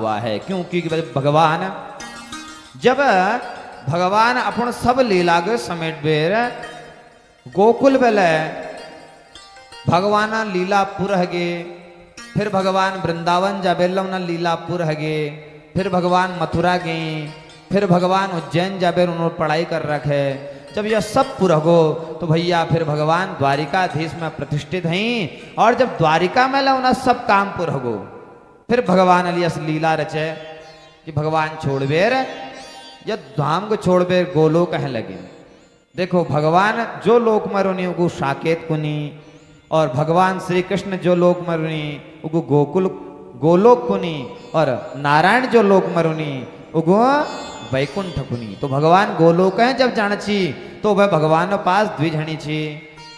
हुआ है। क्योंकि भगवान जब भगवान अपन सब लीला के समेट बेर गोकुल बेले भगवान लीलापुर हगे, फिर भगवान वृंदावन जाबेल लीलापुर हगे, फिर भगवान मथुरा गए, फिर भगवान उज्जैन जाबेर उन्होंने पढ़ाई कर रखे। जब यह सब पूरा हो तो भैया फिर भगवान द्वारिकाधीश में प्रतिष्ठित हैं। और जब द्वारिका में उन्हें सब काम पूरा हो फिर भगवान अलियस लीला रचे कि भगवान छोड़बेर या धाम को छोड़बेर गोलोक कहे लगे। देखो भगवान जो लोक मरुनी उगु साकेत कुनी, और भगवान श्री कृष्ण जो लोक मरुनी उगु गोलोक कुनी, और नारायण जो लोक मरुनी उगु वैकुंठ कुनी। तो भगवान गोलोक है जब जानी तो वह भगवान पास द्विजणी छी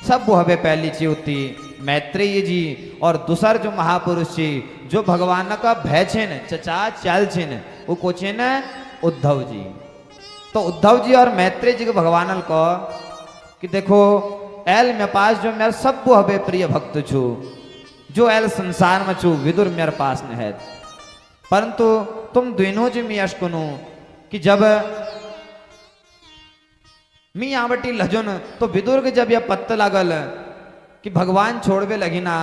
सब वो हवे पहली ची होती मैत्रेय जी, और दूसर जो महापुरुष छी जो भगवान का भय छिन चचा चाल छिन वो को छिन उद्धव जी। तो उद्धव जी और मैत्रेय जी को भगवान को कि देखो एल मेरे पास जो मेरे सब वो हवे प्रिय भक्त छू, जो एल संसार में छू विदुर मेरे पास न है। परंतु तुम दोनों जी मी अशकुनु कि जब मी आवटी लजुन तो विदुर के जब यह पत्ता लागल कि भगवान छोड़वे लगी ना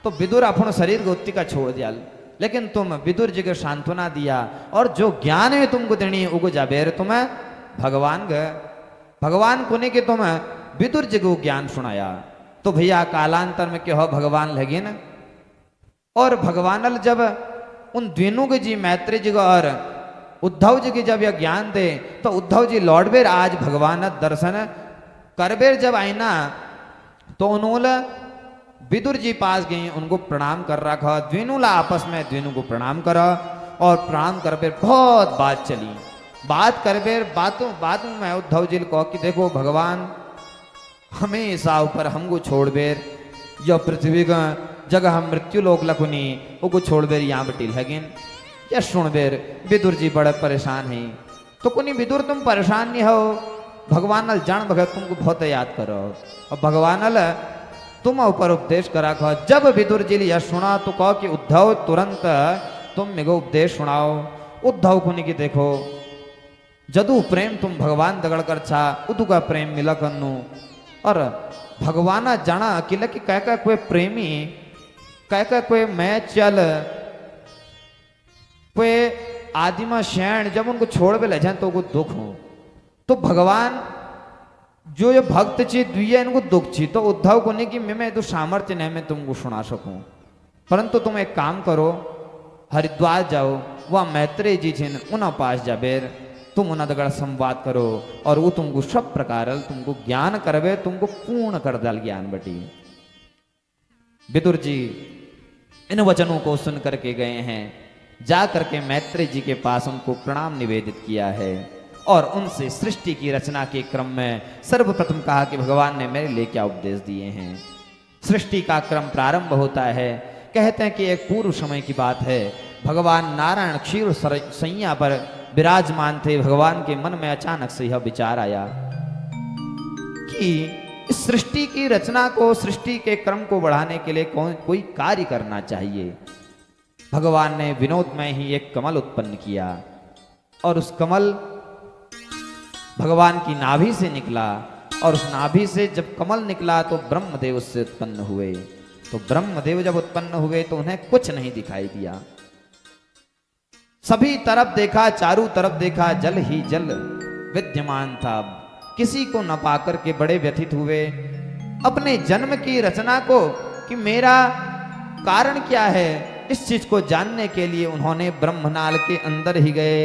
तो विदुर अपन शरीर गोत्ती का छोड़ दिया। लेकिन तुम विदुर जी को सांत्वना दिया और जो ज्ञान है तुमको देनी उगो जाबेर तुम्हें भगवान को नहीं कि तुम विदुर जी को ज्ञान सुनाया। तो भैया कालांतर में क्या हो भगवान लगे न, और भगवान जब उन दोनों के जी मैत्रेय जी को और उद्धव जी की जब यह ज्ञान दे तो उद्धव जी लौटबेर आज भगवान दर्शन करबेर जब आई ना तो उन्होंने विदुर जी पास गई उनको प्रणाम कर रखा। दोनों ला आपस में दोनों को प्रणाम करा और प्रणाम करबेर बहुत बात चली। बात करबेर बातों में उद्धव जी को कि देखो भगवान हमेशा ऊपर हमको छोड़बेर यह पृथ्वी का जगह हम मृत्यु लोक लखुनी वो छोड़बेर यहाँ बटील हगिन या सुनबेर। विदुर जी बड़े परेशान हैं तो कुनी विदुर तुम परेशान नहीं हो, भगवान नल जान भगत तुमको बहुत याद करो और भगवान नल तुम ऊपर उपदेश करा कहो। जब विदुर जी यह सुना तो कहो कि उद्धव तुरंत तुम मेरे उपदेश सुनाओ। उद्धव कुनी की देखो जदू प्रेम तुम भगवान दगड़ कर छा उदू का प्रेम मिला कन्नू, और भगवान जाना अकेला कि कह कोई प्रेमी कह कोई मैं चल कोई आदिमा शैण जब उनको छोड़ पे ले जाए तो उनको दुख हो। तो भगवान जो ये भक्त ची दुया इनको दुख छी तो उद्धव को नहीं कि मैं तो सामर्थ्य नहीं मैं तुमको सुना सकूं, परंतु तुम एक काम करो हरिद्वार जाओ वह मैत्रेय जी छिन उन पास जाबेर तुम उन दगड़ संवाद करो और वो तुमको सब प्रकार तुमको ज्ञान करवे, तुमको पूर्ण कर दल ज्ञान बटी। विदुर जी इन वचनों को सुन करके गए हैं, जा करके मैत्रेय जी के पास उनको प्रणाम निवेदित किया है और उनसे सृष्टि की रचना के क्रम में सर्वप्रथम कहा कि भगवान ने मेरे लिए क्या उपदेश दिए हैं। सृष्टि का क्रम प्रारंभ होता है, कहते हैं कि एक पूर्व समय की बात है। भगवान नारायण क्षीर सैया पर विराजमान थे। भगवान के मन में अचानक से यह विचार आया कि इस सृष्टि की रचना को सृष्टि के क्रम को बढ़ाने के लिए कोई कार्य करना चाहिए। भगवान ने विनोद में ही एक कमल उत्पन्न किया और उस कमल भगवान की नाभि से निकला और उस नाभि से जब कमल निकला तो ब्रह्मदेव उससे उत्पन्न हुए। तो ब्रह्मदेव जब उत्पन्न हुए तो उन्हें कुछ नहीं दिखाई दिया, सभी तरफ देखा, चारों तरफ देखा, जल ही जल विद्यमान था। किसी को न पाकर के बड़े व्यथित हुए अपने जन्म की रचना को कि मेरा कारण क्या है। इस चीज को जानने के लिए उन्होंने ब्रह्मनाल के अंदर ही गए,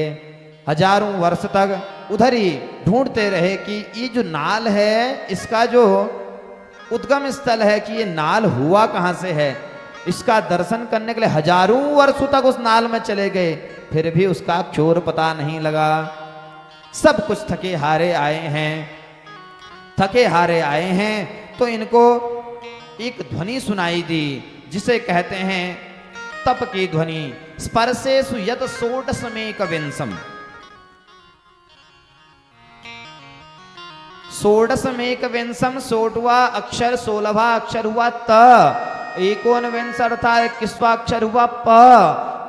हजारों वर्ष तक उधर ही ढूंढते रहे कि ये जो नाल है इसका जो उद्गम स्थल है कि ये नाल हुआ कहां से है। इसका दर्शन करने के लिए हजारों वर्षों तक उस नाल में चले गए, फिर भी उसका चोर पता नहीं लगा। सब कुछ थके हारे आए हैं तो इनको एक ध्वनि सुनाई दी जिसे कहते हैं तप की ध्वनि। स्पर्शेषु यत षोडशमेक विंशम, षोडशमेक विंशम 16वां अक्षर 16वां अक्षर हुआ त, 19 अर्थात 21वां अक्षर हुआ प।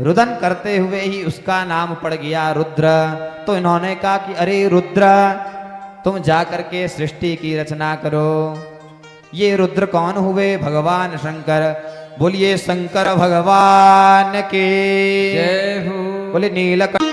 रुदन करते हुए ही उसका नाम पड़ गया रुद्र। तो इन्होंने कहा कि अरे रुद्र, तुम जाकर के सृष्टि की रचना करो। ये रुद्र कौन हुए? भगवान शंकर। बोलिए शंकर भगवान के जय हो। बोले नीलकंठ